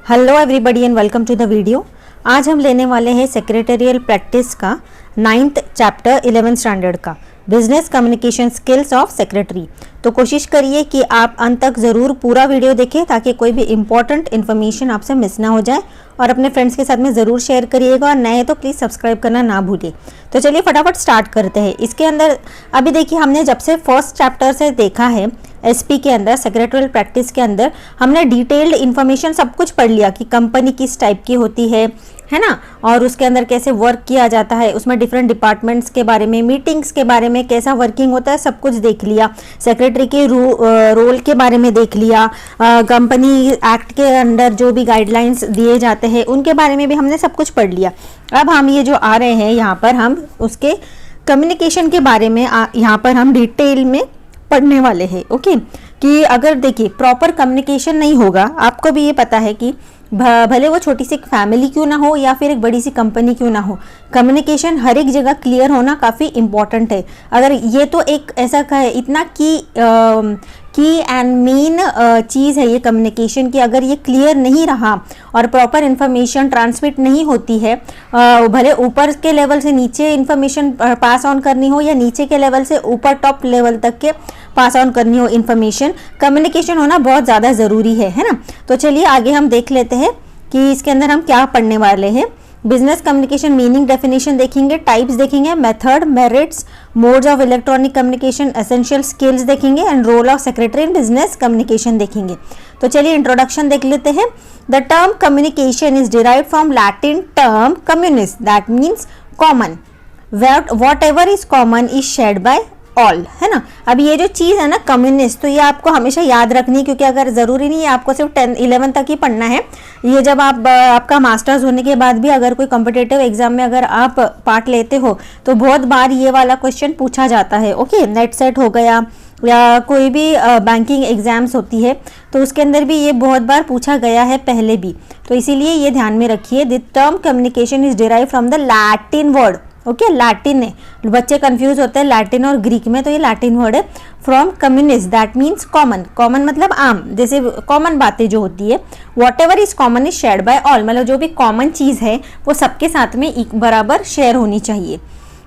Hello everybody and welcome to the video. आज हम लेने वाले हैं सेक्रेटरियल प्रैक्टिस का 9th चैप्टर 11th स्टैंडर्ड का business communication skills of secretary. तो कोशिश करिए कि आप अंत तक ज़रूर पूरा वीडियो देखें ताकि कोई भी इंपॉर्टेंट इन्फॉर्मेशन आपसे मिस ना हो जाए, और अपने फ्रेंड्स के साथ में ज़रूर शेयर करिएगा, और नए तो प्लीज़ सब्सक्राइब करना ना भूलिए। तो चलिए फटाफट स्टार्ट करते हैं। इसके अंदर अभी देखिए, हमने जब से फर्स्ट चैप्टर से देखा है एसपी के अंदर, सेक्रेटरियल प्रैक्टिस के अंदर हमने डिटेल्ड इन्फॉर्मेशन सब कुछ पढ़ लिया कि कंपनी किस टाइप की होती है ना, और उसके अंदर कैसे वर्क किया जाता है, उसमें डिफरेंट डिपार्टमेंट्स के बारे में, मीटिंग्स के बारे में, कैसा वर्किंग होता है, सब कुछ देख लिया। सेक्रेटरी के रोल के बारे में देख लिया। कंपनी एक्ट के अंदर जो भी गाइडलाइंस दिए जाते हैं उनके बारे में भी हमने सब कुछ पढ़ लिया। अब हम ये जो आ रहे हैं यहाँ पर, हम उसके कम्युनिकेशन के बारे में यहाँ पर हम डिटेल में पढ़ने वाले हैं। ओके, कि अगर देखिए प्रॉपर कम्युनिकेशन नहीं होगा, आपको भी ये पता है कि भले वो छोटी सी फैमिली क्यों ना हो या फिर एक बड़ी सी कंपनी क्यों ना हो, कम्युनिकेशन हर एक जगह क्लियर होना काफ़ी इम्पॉर्टेंट है। अगर ये तो एक ऐसा इतना की एंड मेन चीज़ है ये कम्युनिकेशन की, अगर ये क्लियर नहीं रहा और प्रॉपर इन्फॉर्मेशन ट्रांसमिट नहीं होती है, भले ऊपर के लेवल से नीचे इन्फॉर्मेशन पास ऑन करनी हो या नीचे के लेवल से ऊपर टॉप लेवल तक के पास ऑन करनी हो इन्फॉर्मेशन, कम्युनिकेशन होना बहुत ज़्यादा ज़रूरी है ना। तो चलिए आगे हम देख लेते हैं कि इसके अंदर हम क्या पढ़ने वाले हैं। बिजनेस कम्युनिकेशन मीनिंग डेफिनेशन देखेंगे, टाइप्स देखेंगे, method, merits, modes of electronic communication, essential skills देखेंगे, and role of secretary in business communication देखेंगे। तो चलिए इंट्रोडक्शन देख लेते हैं। The term communication is derived from Latin term communis, that means common. Whatever is common is shared by all, है ना। अब ये जो चीज़ है ना कम्युनिस्ट, तो ये आपको हमेशा याद रखनी है, क्योंकि अगर ज़रूरी नहीं है आपको सिर्फ 10-11 तक ही पढ़ना है। ये जब आपका मास्टर्स होने के बाद भी अगर कोई कॉम्पिटिटिव एग्जाम में अगर आप पार्ट लेते हो तो बहुत बार ये वाला क्वेश्चन पूछा जाता है। ओके, नेट सेट हो गया या कोई भी बैंकिंग एग्जाम्स होती है तो उसके अंदर भी ये बहुत बार पूछा गया है पहले भी, तो इसीलिए ये ध्यान में रखिए। The term communication is derive from the Latin word. Okay, Latin है, बच्चे कंफ्यूज होते हैं लैटिन और ग्रीक में, तो ये लैटिन वर्ड है। From communis, that means common. Common मतलब आम, जैसे कॉमन बातें जो होती है। What ever is common is shared by all, मतलब जो भी कॉमन चीज़ है वो सबके साथ में एक बराबर शेयर होनी चाहिए।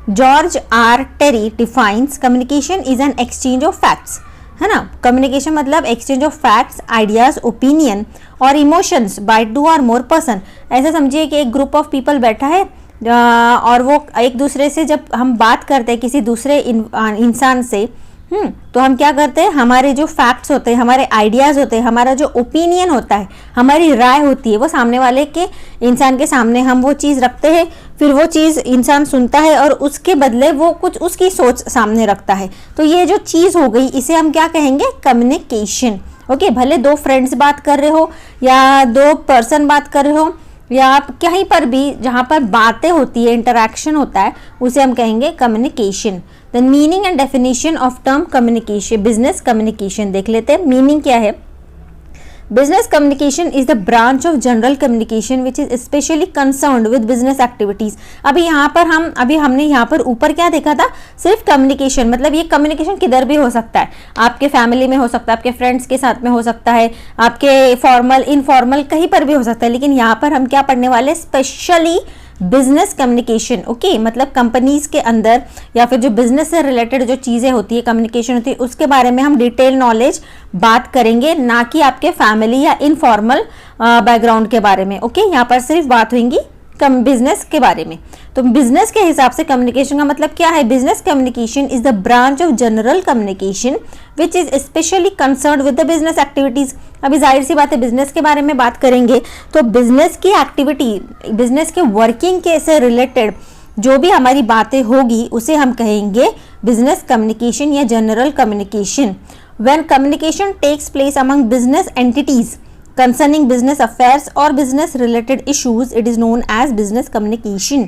George R Terry defines communication is an exchange of facts, है ना। कम्युनिकेशन मतलब exchange of facts, ideas, opinion और emotions by 2 or more person. ऐसा समझिए कि एक ग्रुप ऑफ पीपल बैठा है और वो एक दूसरे से, जब हम बात करते हैं किसी दूसरे इंसान से, तो हम क्या करते हैं, हमारे जो फैक्ट्स होते हैं, हमारे आइडियाज़ होते हैं, हमारा जो ओपिनियन होता है, हमारी राय होती है, वो सामने वाले के इंसान के सामने हम वो चीज़ रखते हैं। फिर वो चीज़ इंसान सुनता है और उसके बदले वो कुछ उसकी सोच सामने रखता है। तो ये जो चीज़ हो गई, इसे हम क्या कहेंगे, कम्युनिकेशन। ओके, भले 2 फ्रेंड्स बात कर रहे हो या 2 पर्सन बात कर रहे हो या आप कहीं पर भी जहाँ पर बातें होती है, इंटरैक्शन होता है, उसे हम कहेंगे communication. The meaning and definition of term communication, business communication देख लेते हैं। मीनिंग क्या है? Business communication is the branch of general communication which is specially concerned with business activities. अभी हमने यहाँ पर ऊपर क्या देखा था, सिर्फ कम्युनिकेशन, मतलब ये कम्युनिकेशन किधर भी हो सकता है, आपके फैमिली में हो सकता है, आपके फ्रेंड्स के साथ में हो सकता है, आपके फॉर्मल इनफॉर्मल कहीं पर भी हो सकता है। लेकिन यहाँ पर हम क्या पढ़ने वाले, स्पेशली बिजनेस कम्युनिकेशन। ओके, मतलब कंपनीज के अंदर या फिर जो बिजनेस से रिलेटेड जो चीज़ें होती है, कम्युनिकेशन होती है, उसके बारे में हम डिटेल नॉलेज बात करेंगे, ना कि आपके फैमिली या इनफॉर्मल बैकग्राउंड के बारे में। ओके, यहाँ पर सिर्फ बात होंगी बिजनेस के बारे में। तो बिजनेस के हिसाब से कम्युनिकेशन का मतलब क्या है? Business communication is the branch of general communication which is specially concerned with the business activities. अभी जाहिर सी बात है, बिजनेस के बारे में बात करेंगे तो बिजनेस की एक्टिविटी, बिजनेस के वर्किंग के से रिलेटेड जो भी हमारी बातें होगी उसे हम कहेंगे बिजनेस कम्युनिकेशन या general communication. When communication takes place among business entities concerning business affairs or business related issues, it is known as business communication।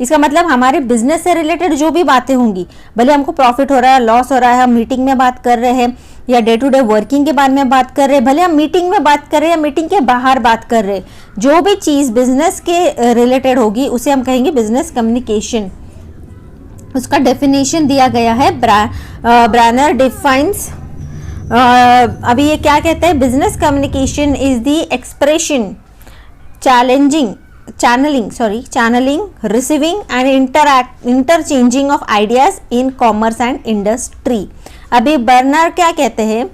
इसका मतलब हमारे बिजनेस से रिलेटेड जो भी बातें होंगी, भले हमको प्रॉफिट हो रहा है, लॉस हो रहा है, हम मीटिंग में बात कर रहे हैं या डे टू डे वर्किंग के बारे में बात कर रहे हैं, भले हम मीटिंग में बात कर रहे हैं या मीटिंग के बाहर बात कर रहे हैं, जो भी चीज़ बिजनेस के रिलेटेड होगी उसे हम कहेंगे बिजनेस कम्युनिकेशन। उसका डेफिनेशन दिया गया है, ब्रानर डिफाइंस अभी ये क्या कहते हैं, business communication is the expression channeling, receiving and interchanging of ideas in commerce and industry। अभी बर्नर क्या कहते हैं,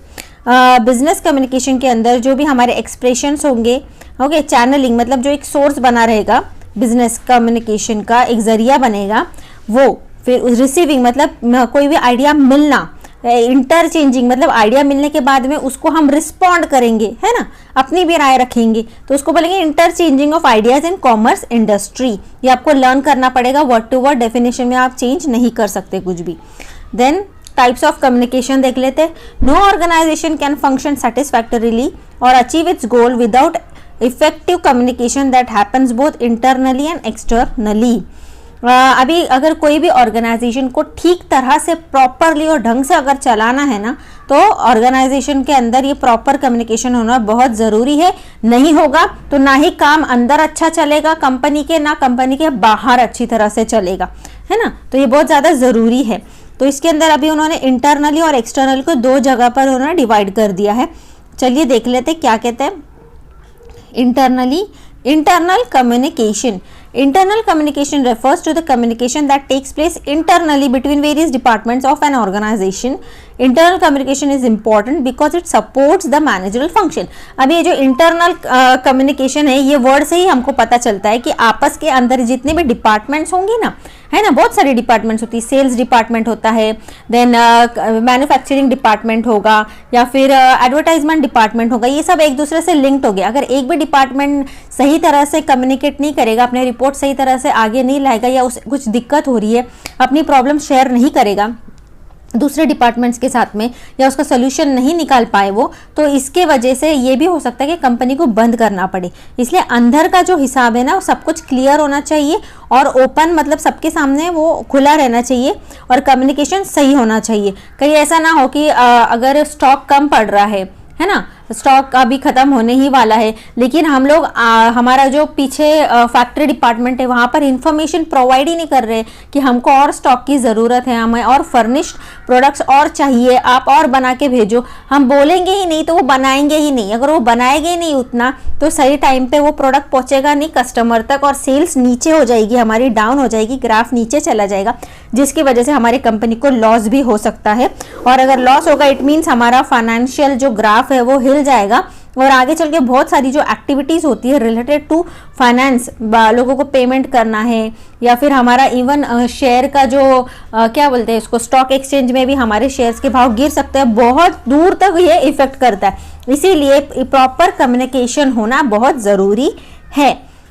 बिजनेस कम्युनिकेशन के अंदर जो भी हमारे एक्सप्रेशंस होंगे, ओके, चैनलिंग मतलब जो एक सोर्स बना रहेगा बिजनेस कम्युनिकेशन का, एक जरिया बनेगा वो, फिर रिसीविंग मतलब कोई भी आइडिया मिलना, इंटरचेंजिंग मतलब आइडिया मिलने के बाद में उसको हम रिस्पॉन्ड करेंगे, है ना, अपनी भी राय रखेंगे, तो उसको बोलेंगे interchanging of ideas in commerce industry. ये आपको लर्न करना पड़ेगा, वर्ड टू वर्ड डेफिनेशन में आप चेंज नहीं कर सकते कुछ भी। देन टाइप्स ऑफ कम्युनिकेशन देख लेते हैं। नो ऑर्गेनाइजेशन कैन फंक्शन सेटिस्फैक्टरीली और achieve it's goal without effective communication that happens both internally and externally. अभी अगर कोई भी ऑर्गेनाइजेशन को ठीक तरह से प्रॉपरली और ढंग से अगर चलाना है ना, तो ऑर्गेनाइजेशन के अंदर ये प्रॉपर कम्युनिकेशन होना बहुत ज़रूरी है। नहीं होगा तो ना ही काम अंदर अच्छा चलेगा कंपनी के, ना कंपनी के बाहर अच्छी तरह से चलेगा, है ना, तो ये बहुत ज़्यादा ज़रूरी है। तो इसके अंदर अभी उन्होंने इंटरनली और एक्सटर्नली को दो जगह पर उन्होंने डिवाइड कर दिया है। चलिए देख लेते क्या कहते हैं। Internally, internal communication. Internal communication refers to the communication that takes place internally between various departments of an organization. Internal communication is important because it supports the managerial function. अब ये जो internal communication है, ये word से ही हमको पता चलता है कि आपस के अंदर जितने भी डिपार्टमेंट्स होंगे ना, है ना, बहुत सारी डिपार्टमेंट्स होती है, सेल्स डिपार्टमेंट होता है, देन मैन्युफैक्चरिंग डिपार्टमेंट होगा, या फिर एडवर्टाइजमेंट डिपार्टमेंट होगा, ये सब एक दूसरे से लिंक्ड हो गया। अगर एक भी डिपार्टमेंट सही तरह से कम्युनिकेट नहीं करेगा, अपने रिपोर्ट सही तरह से आगे नहीं लाएगा, या उसे कुछ दिक्कत हो रही है, अपनी प्रॉब्लम शेयर नहीं करेगा दूसरे डिपार्टमेंट्स के साथ में, या उसका सोल्यूशन नहीं निकाल पाए वो, तो इसके वजह से ये भी हो सकता है कि कंपनी को बंद करना पड़े। इसलिए अंदर का जो हिसाब है ना, वो सब कुछ क्लियर होना चाहिए और ओपन मतलब सबके सामने वो खुला रहना चाहिए और कम्युनिकेशन सही होना चाहिए। कहीं ऐसा ना हो कि अगर स्टॉक कम पड़ रहा है ना, स्टॉक अभी ख़त्म होने ही वाला है, लेकिन हम लोग हमारा जो पीछे फैक्ट्री डिपार्टमेंट है वहाँ पर इंफॉर्मेशन प्रोवाइड ही नहीं कर रहे कि हमको और स्टॉक की ज़रूरत है, हमें और फर्निश्ड प्रोडक्ट्स और चाहिए, आप और बना के भेजो। हम बोलेंगे ही नहीं तो वो बनाएंगे ही नहीं। अगर वो बनाएंगे ही नहीं उतना, तो सही टाइम पे वो प्रोडक्ट पहुँचेगा नहीं कस्टमर तक और सेल्स नीचे हो जाएगी, हमारी डाउन हो जाएगी, ग्राफ नीचे चला जाएगा, जिसकी वजह से हमारी कंपनी को लॉस भी हो सकता है। और अगर लॉस होगा, इट मीन्स हमारा फाइनेंशियल जो ग्राफ है वो हिल जाएगा और आगे चल के बहुत सारी जो एक्टिविटीज होती है रिलेटेड टू फाइनेंस, लोगों को पेमेंट करना है, या फिर हमारा इवन शेयर का जो क्या बोलते हैं इसको, स्टॉक एक्सचेंज में भी हमारे शेयर्स के भाव गिर सकते हैं, बहुत दूर तक ये इफेक्ट करता है। इसीलिए प्रॉपर कम्युनिकेशन होना बहुत ज़रूरी है।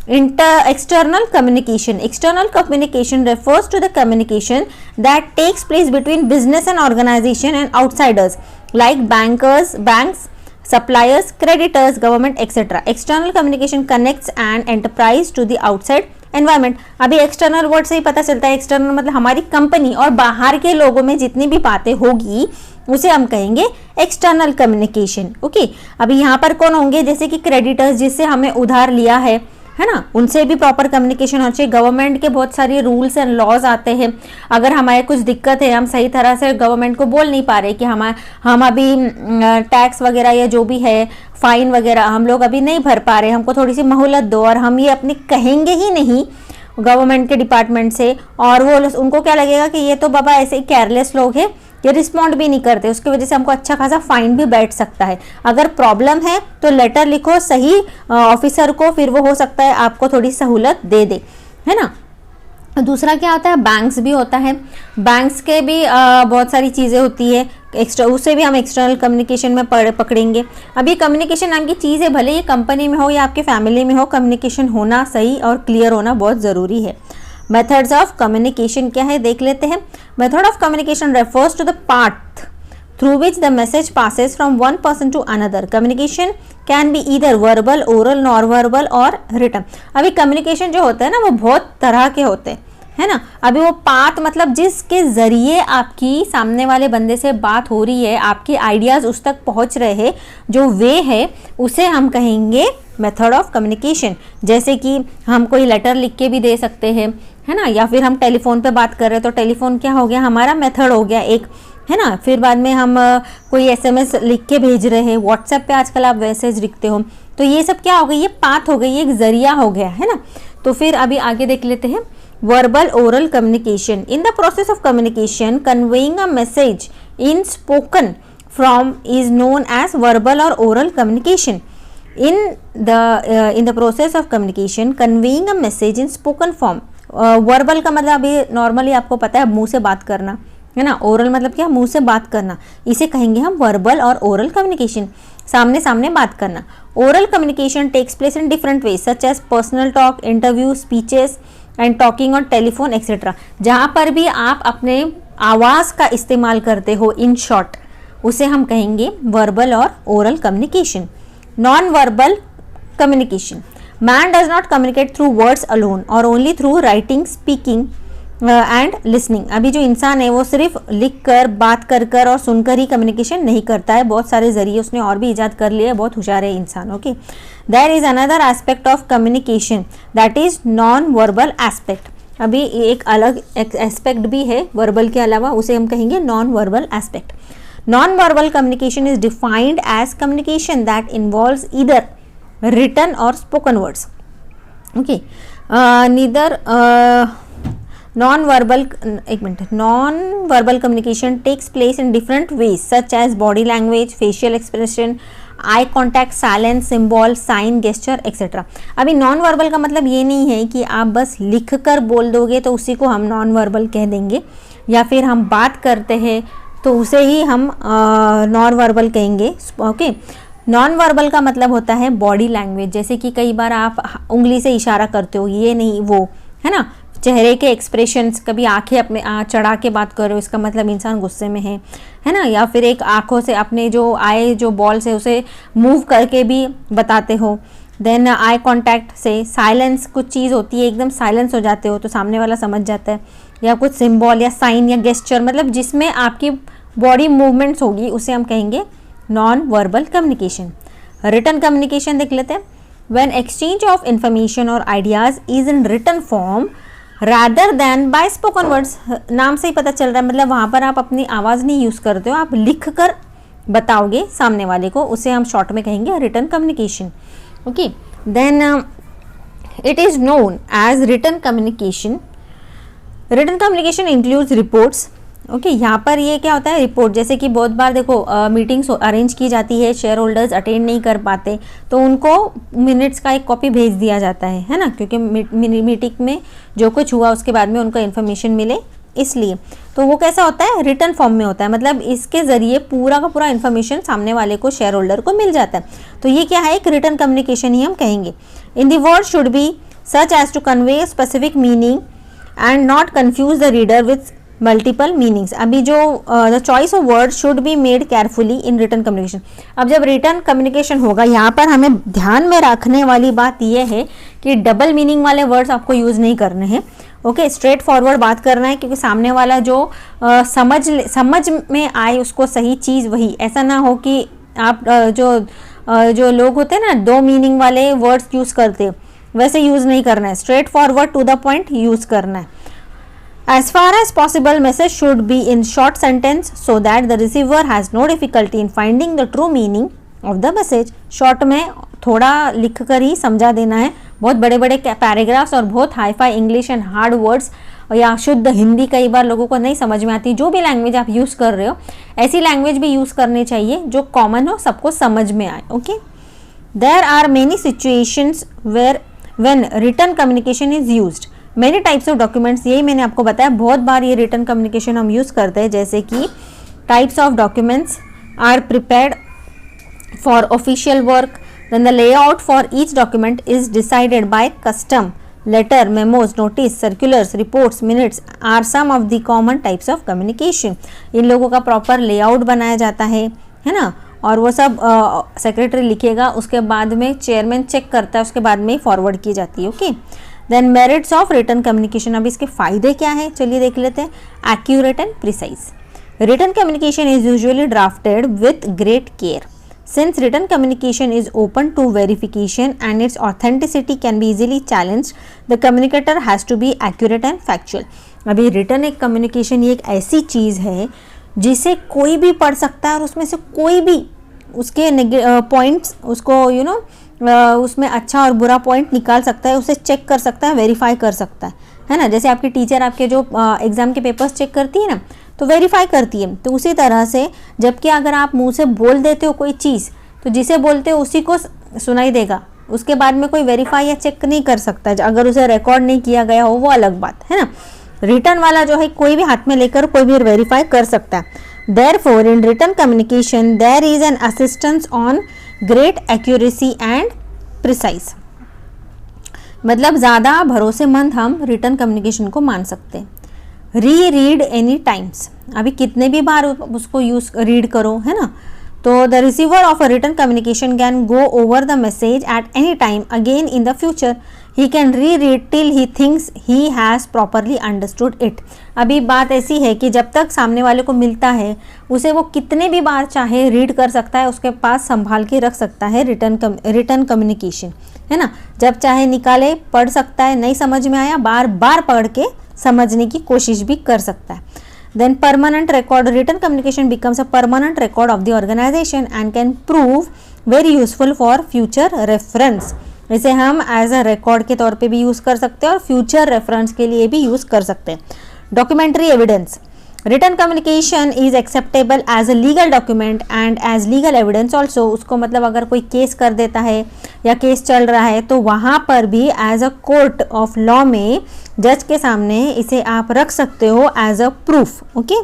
External communication. External communication refers to the communication that takes place between business and organization and outsiders like banks, suppliers, creditors, government, etc. External communication connects an enterprise to the outside environment. अभी external word से ही पता चलता है, external मतलब हमारी company और बाहर के लोगों में जितनी भी बातें होगी उसे हम कहेंगे एक्सटर्नल कम्युनिकेशन। ओके, अभी यहाँ पर कौन होंगे, जैसे कि क्रेडिटर्स, जिससे हमें उधार लिया है ना, उनसे भी प्रॉपर कम्युनिकेशन होना चाहिए। गवर्नमेंट के बहुत सारे रूल्स एंड लॉज आते हैं, अगर हमारे कुछ दिक्कत है, हम सही तरह से गवर्नमेंट को बोल नहीं पा रहे कि हम अभी टैक्स वगैरह या जो भी है, फाइन वगैरह हम लोग अभी नहीं भर पा रहे, हमको थोड़ी सी मोहलत दो, और हम ये अपनी कहेंगे ही नहीं गवर्नमेंट के डिपार्टमेंट से, और वो उनको क्या लगेगा कि ये तो बाबा ऐसे ही केयरलेस लोग हैं, ये रिस्पॉन्ड भी नहीं करते, उसकी वजह से हमको अच्छा खासा फाइन भी बैठ सकता है। अगर प्रॉब्लम है तो लेटर लिखो सही ऑफिसर को, फिर वो हो सकता है आपको थोड़ी सहूलत दे दे, है ना। दूसरा क्या होता है, बैंक्स भी होता है। बैंक्स के भी बहुत सारी चीज़ें होती है, उसे भी हम एक्सटर्नल कम्युनिकेशन में पकड़ेंगे। अब ये कम्युनिकेशन नाम की चीज़ है, भले ये कंपनी में हो या आपके फैमिली में हो, कम्युनिकेशन होना सही और क्लियर होना बहुत ज़रूरी है। मेथड्स ऑफ कम्युनिकेशन क्या है देख लेते हैं। Method of communication refers to the path through which the message passes from one person to another. Communication can be either verbal, oral, non-verbal or written. अभी कम्युनिकेशन जो होता है ना वो बहुत तरह के होते हैं, है ना। अभी वो पाथ मतलब जिसके ज़रिए आपकी सामने वाले बंदे से बात हो रही है, आपके आइडियाज़ उस तक पहुंच रहे हैं, जो वे है उसे हम कहेंगे मेथड ऑफ कम्युनिकेशन। जैसे कि हम कोई लेटर लिख के भी दे सकते हैं, है ना, या फिर हम टेलीफोन पे बात कर रहे हैं तो टेलीफोन क्या हो गया, हमारा मेथड हो गया एक, है ना। फिर बाद में हम कोई SMS लिख के भेज रहे हैं, व्हाट्सएप पे आजकल आप मैसेज लिखते हो, तो ये सब क्या हो गई, ये पाथ हो गई, ये एक जरिया हो गया है ना। तो फिर अभी आगे देख लेते हैं verbal oral communication. In the process of communication conveying a message in spoken form is known as verbal और oral communication. in the process of communication conveying a message in spoken form, verbal का मतलब अभी normally आपको पता है मुंह से बात करना है ना, ओरल मतलब क्या, मुंह से बात करना, इसे कहेंगे हम वर्बल और ओरल कम्युनिकेशन, सामने सामने बात करना। Oral communication takes place in different ways such as personal talk, interview, speeches and talking on telephone etcetera. जहाँ पर भी आप अपने आवाज़ का इस्तेमाल करते हो इन शॉर्ट, उसे हम कहेंगे वर्बल और oral communication. Non-verbal communication. Man does not communicate through words alone or only through writing, speaking and listening. अभी जो इंसान है वो सिर्फ लिख कर, बात कर कर और सुनकर ही कम्युनिकेशन नहीं करता है, बहुत सारे जरिए उसने और भी इजाद कर लिए है, बहुत होशियार है इंसान। Okay, there is another aspect of communication that is non verbal aspect. अभी एक अलग एस्पेक्ट भी है वर्बल के अलावा, उसे हम कहेंगे non verbal aspect. Non-verbal communication is defined as communication that involves either written or spoken words. Okay, non-verbal communication takes place in different ways such as body language, facial expression, eye contact, silence, symbol, sign, gesture etcetera. अभी non verbal का मतलब ये नहीं है कि आप बस लिख कर बोल दोगे तो उसी को हम नॉन वर्बल कह देंगे, या फिर हम बात करते हैं तो उसे ही हम नॉन वर्बल कहेंगे। ओके, नॉन वर्बल का मतलब होता है बॉडी लैंग्वेज, जैसे कि कई बार आप उंगली से इशारा करते हो, ये नहीं वो, है ना। चेहरे के एक्सप्रेशंस, कभी आंखें अपने चढ़ा के बात कर रहे हो, इसका मतलब इंसान गुस्से में है ना। या फिर एक आंखों से अपने जो आए जो बॉल्स है उसे मूव करके भी बताते हो। देन आई कॉन्टैक्ट से साइलेंस, कुछ चीज़ होती है एकदम साइलेंस हो जाते हो तो सामने वाला समझ जाता है। या कुछ सिंबल या साइन या गेस्चर, मतलब जिसमें आपकी बॉडी मूवमेंट्स होगी, उसे हम कहेंगे non verbal communication. Written communication देख लेते हैं। व्हेन एक्सचेंज ऑफ इंफॉर्मेशन और ideas is in written form rather than by spoken words. नाम से ही पता चल रहा है, मतलब वहाँ पर आप अपनी आवाज़ नहीं यूज़ करते हो, आप लिख कर बताओगे सामने वाले को, उसे हम शॉर्ट में कहेंगे written communication. Okay, then it is known as written communication. Written communication includes reports. Okay, यहाँ पर ये क्या होता है, रिपोर्ट, जैसे कि बहुत बार देखो मीटिंग्स अरेंज की जाती है, शेयर होल्डर्स अटेंड नहीं कर पाते तो उनको मिनट्स का एक कॉपी भेज दिया जाता है ना, क्योंकि मीटिंग में जो कुछ हुआ उसके बाद में उनको इन्फॉर्मेशन मिले, इसलिए तो वो कैसा होता है, रिटन फॉर्म में होता है, मतलब इसके ज़रिए पूरा का पूरा इन्फॉर्मेशन सामने वाले को, शेयर होल्डर को मिल जाता है। तो ये क्या है, एक रिटन कम्युनिकेशन ही हम कहेंगे। In the word should be such as to convey specific meaning and not confuse the reader with multiple meanings. अभी जो the choice of word should be made carefully in written communication. अब जब written communication होगा, यहाँ पर हमें ध्यान में रखने वाली बात यह है कि डबल मीनिंग वाले वर्ड्स आपको यूज़ नहीं करने हैं। ओके, स्ट्रेट फॉरवर्ड बात करना है, क्योंकि सामने वाला जो समझ में आए उसको सही चीज़ वही, ऐसा ना हो कि आप जो लोग होते हैं ना, दो मीनिंग वाले वर्ड्स यूज़ करते हैं, वैसे यूज़ नहीं करना है, straightforward to the point use करना है। As far as possible, message should be in short sentence so that the receiver has no difficulty in finding the true meaning of the message. Short में थोड़ा लिख कर ही समझा देना है, बहुत बड़े बड़े पैराग्राफ्स और बहुत hi fi English and hard words या शुद्ध हिंदी कई बार लोगों को नहीं समझ में आती। जो भी लैंग्वेज आप यूज़ कर रहे हो, ऐसी लैंग्वेज भी यूज़ करनी चाहिए जो कॉमन हो, सबको समझ में आए। Okay, there are many situations where when written communication is used. Many types of documents, यही मैंने आपको बताया, बहुत बार ये रिटन कम्युनिकेशन हम यूज़ करते हैं, जैसे कि types of documents are prepared for official work, then the layout for each document is decided by custom, letter, memos, notice, circulars, reports, minutes are some of the common types of communication. इन लोगों का proper layout बनाया जाता है ना, और वो सब सेक्रेटरी लिखेगा, उसके बाद में चेयरमैन चेक करता है, उसके बाद में फॉरवर्ड की जाती है। Okay, then merits of written communication. अब इसके फायदे क्या है, चलिए देख लेते हैं। Accurate and precise. Written communication is usually drafted with great care. Since written communication is open to verification and its authenticity can be easily challenged, the communicator has to be accurate and factual. अभी written एक communication, ये एक ऐसी चीज़ है जिसे कोई भी पढ़ सकता है और उसमें से कोई भी उसके पॉइंट्स उसको उसमें अच्छा और बुरा पॉइंट निकाल सकता है, उसे चेक कर सकता है, वेरीफाई कर सकता है ना। जैसे आपकी टीचर आपके जो एग्ज़ाम के पेपर्स चेक करती है ना, तो वेरीफाई करती है, तो उसी तरह से जबकि अगर आप मुंह से बोल देते हो कोई चीज़, तो जिसे बोलते हो उसी को सुनाई देगा, उसके बाद में कोई वेरीफाई या चेक नहीं कर सकता। अगर उसे रिकॉर्ड नहीं किया गया हो वो अलग बात है ना। रिटर्न वाला जो है कोई भी हाथ में लेकर कोई भी वेरीफाई कर सकता है। Therefore, in written communication, there is an assistance on great accuracy and precise. मतलब ज़्यादा भरोसेमंद हम रिटर्न कम्युनिकेशन को मान सकते हैं। रीड एनी टाइम्स, अभी कितने भी बार उसको यूज़ रीड करो, है ना। तो the receiver of a return communication can go over the message at any time again in the future. He can read till he thinks he has properly understood it. अभी बात ऐसी है कि जब तक सामने वाले को मिलता है उसे वो कितने भी बार चाहे रीड कर सकता है, उसके पास संभाल के रख सकता है रिटर्न कम्युनिकेशन, है ना। जब चाहे निकाले, पढ़ सकता है, नहीं समझ में आया बार बार पढ़ के समझने की कोशिश भी कर सकता है। Then permanent record, written communication becomes a permanent record of the organization and can prove very useful for future reference. इसे हम एज अ रिकॉर्ड के तौर पे भी यूज़ कर सकते हैं और फ्यूचर रेफरेंस के लिए भी यूज़ कर सकते हैं। Documentary evidence, written communication is acceptable as a legal document and as legal evidence also. उसको मतलब अगर कोई केस कर देता है या केस चल रहा है तो वहाँ पर भी as a court of law में जज के सामने इसे आप रख सकते हो as a proof, okay,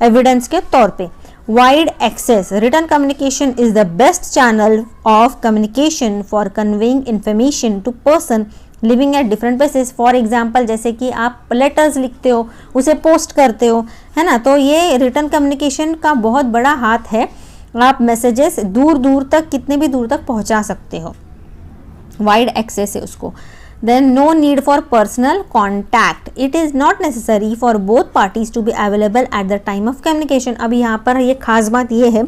evidence के तौर पे। Wide access, written communication is the best channel of communication for conveying information to person living at different places. For example, जैसे कि आप लेटर्स लिखते हो, उसे पोस्ट करते हो, है ना, तो ये रिटर्न कम्युनिकेशन का बहुत बड़ा हाथ है। आप मैसेजेस दूर दूर तक, कितने भी दूर तक पहुंचा सकते हो। वाइड एक्सेस है उसको। Then no need for personal contact. It is not necessary for both parties to be available at the time of communication. अब यहाँ पर ये खास बात ये है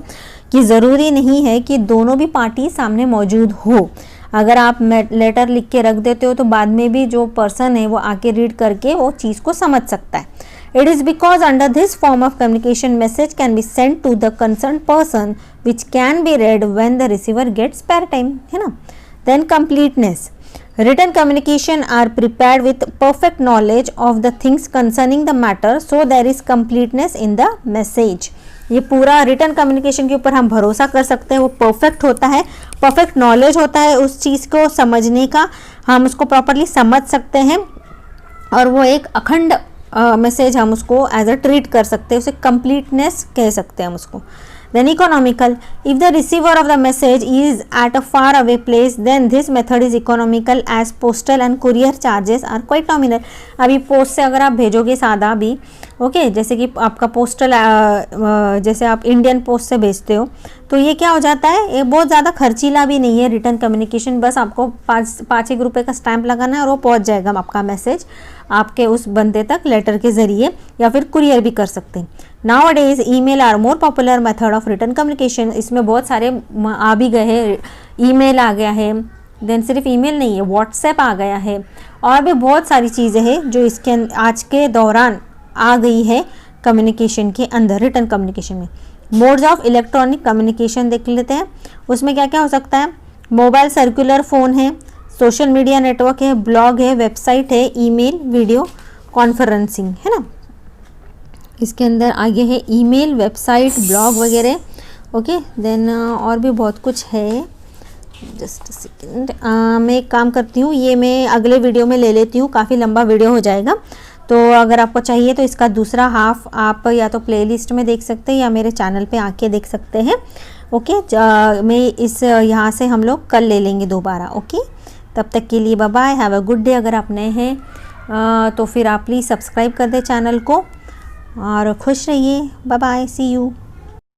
कि ज़रूरी नहीं है कि दोनों भी पार्टी सामने मौजूद हो। अगर आप लेटर लिख के रख देते हो तो बाद में भी जो पर्सन है वो आके रीड करके वो चीज़ को समझ सकता है। It is because under this form of communication message can be sent to the concerned person which can be read when the receiver gets spare time, है ना। Then completeness. Written communication are prepared with perfect knowledge of the things concerning the matter, so there is completeness in the message. ये पूरा return communication के ऊपर हम भरोसा कर सकते हैं, वो परफेक्ट होता है, परफेक्ट नॉलेज होता है उस चीज़ को समझने का, हम उसको प्रॉपरली समझ सकते हैं और वो एक अखंड मैसेज हम उसको एज अ ट्रीट कर सकते हैं, उसे कंप्लीटनेस कह सकते हैं हम उसको। Then economical. If the receiver of the message is at a far away place, then this method is economical as postal and courier charges are quite nominal. अभी पोस्ट से अगर आप भेजोगे सादा भी, ओके, जैसे कि आपका पोस्टल जैसे आप इंडियन पोस्ट से भेजते हो तो ये क्या हो जाता है, ये बहुत ज़्यादा खर्चीला भी नहीं है रिटर्न कम्युनिकेशन। बस आपको 5 रुपये का स्टैंप लगाना है और वो पहुंच जाएगा आपका मैसेज आपके उस बंदे तक लेटर के ज़रिए, या फिर कुरियर भी कर सकते हैं। Nowadays email are more popular method of written communication. इसमें बहुत सारे आ भी गए हैं, ईमेल आ गया है, देन सिर्फ ईमेल नहीं है, व्हाट्सएप आ गया है और भी बहुत सारी चीज़ें हैं जो इसके आज के दौरान आ गई है कम्युनिकेशन के अंदर, रिटर्न कम्युनिकेशन में। मोड्स ऑफ इलेक्ट्रॉनिक कम्युनिकेशन देख लेते हैं, उसमें क्या क्या हो सकता है। मोबाइल सर्कुलर फ़ोन है, सोशल मीडिया नेटवर्क है, ब्लॉग है, वेबसाइट है, ईमेल, वीडियो कॉन्फ्रेंसिंग, है ना। इसके अंदर आगे है ईमेल, वेबसाइट, ब्लॉग वगैरह, ओके। देन और भी बहुत कुछ है, जस्ट सेकेंड, मैं एक काम करती हूँ, ये मैं अगले वीडियो में ले लेती हूँ, काफ़ी लंबा वीडियो हो जाएगा। तो अगर आपको चाहिए तो इसका दूसरा हाफ आप या तो प्लेलिस्ट में देख सकते हैं या मेरे चैनल पे आके देख सकते हैं, ओके। मैं इस यहाँ से हम लोग कल ले लेंगे दोबारा, ओके। तब तक के लिए bye bye, have a good day. अगर आप नए हैं तो फिर आप प्लीज़ सब्सक्राइब कर दें चैनल को और खुश रहिए। Bye bye, see you.